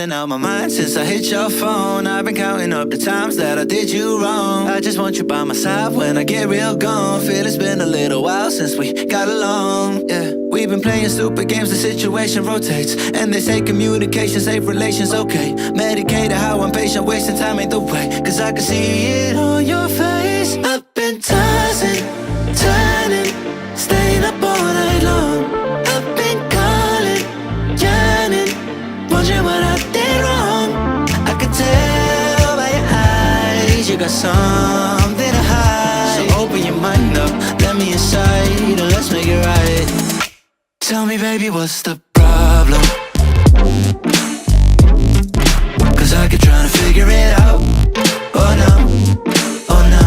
been out my mind since I hit your phone. I've been counting up the times that I did you wrong. I just want you by my side when I get real gone. Feel it's been a little while since we got along, yeah. We've been playing stupid games, the situation rotates. And they say communication, safe relations, okay. Medicated how I'm patient, wasting time ain't the way. Cause I can see it on your face. I've been tossing, turning, staying up all night long. I've been calling, yearning, wondering what I did wrong. I could tell by your eyes you got something to hide. So open your mind up, let me inside, and let's make it right. Tell me, baby, what's the problem? Cause I keep trying to figure it out. Oh no, oh no.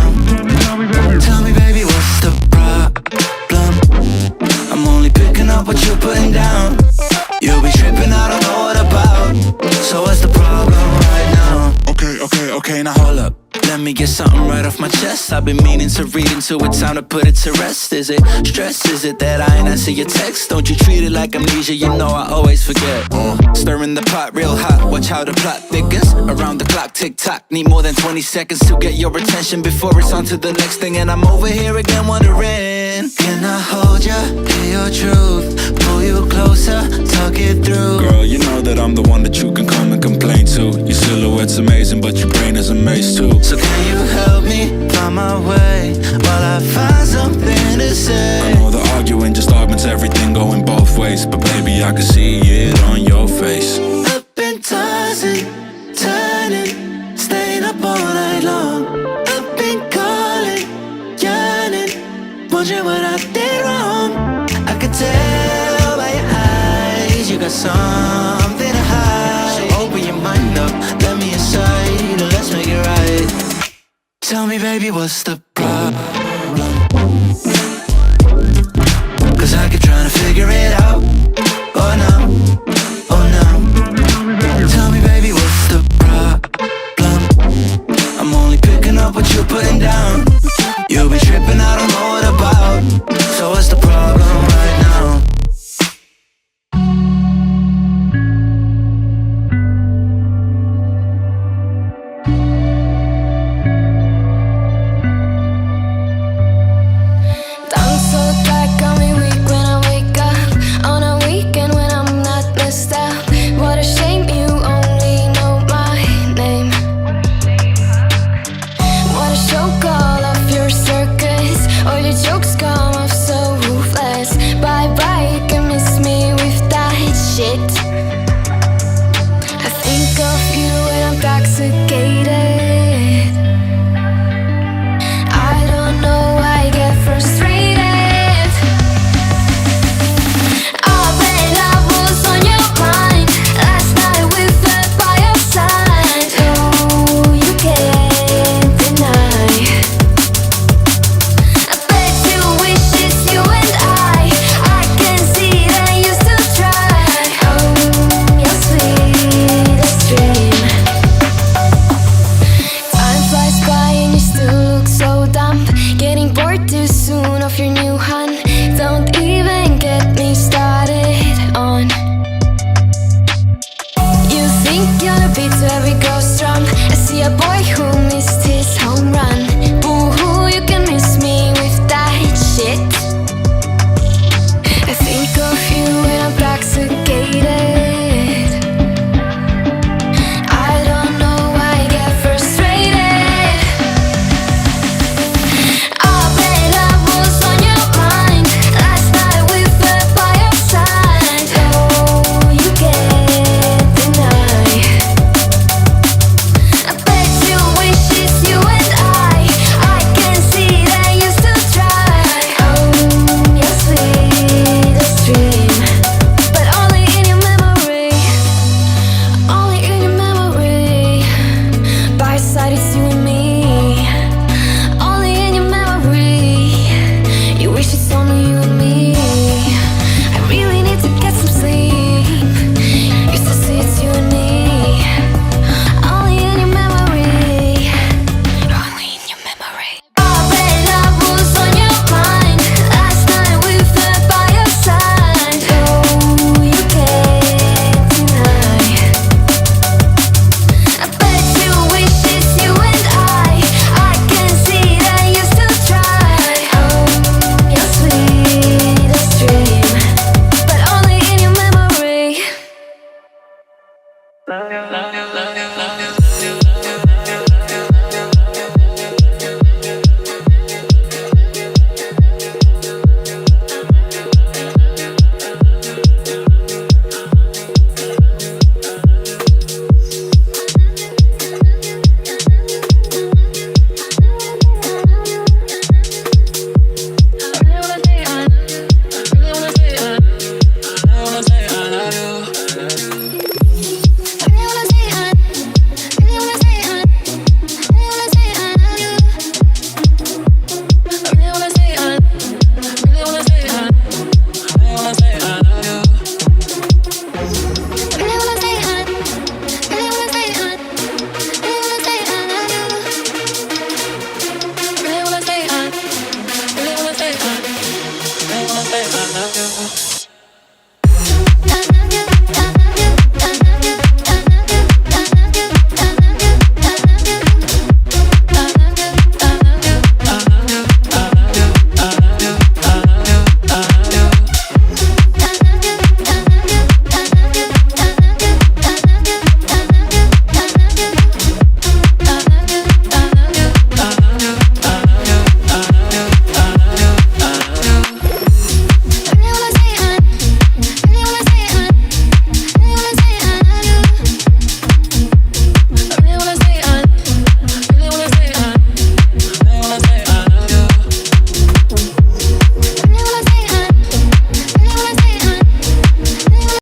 Tell me, baby, what's the problem? I'm only picking up what you're putting down. You'll be tripping, I don't know what about. So what's the problem right now? Okay, now hold up. Let me get something right off my chest. I've been meaning to read into it, time to put it to rest. Is it stress? Is it that I ain't answer your text? Don't you treat it like amnesia, you know I always forget. Stirring the pot real hot, watch how the plot thickens. Around the clock, tick tock, need more than 20 seconds to get your attention before it's on to the next thing. And I'm over here again wondering, can I hold ya, hear your truth, pull you closer, talk it through? Girl, you know that I'm the one that you can come and complain to. Your silhouette's amazing, but your brain is a maze too. So can you help me find my way while I find something to say? I know the arguing just augments everything going both ways, but baby, I can see it on your face. I've been tossing, turning, staying up all night long. I've been calling, yearning, wondering what I did wrong. I could tell by your eyes you got something to hide. So open your mind up, let me inside, and let's make it right. Tell me, baby, what's the problem? Cause I keep trying to figure it out. Oh no, oh no. Tell me, baby, what's the problem? I'm only picking up what you're putting down.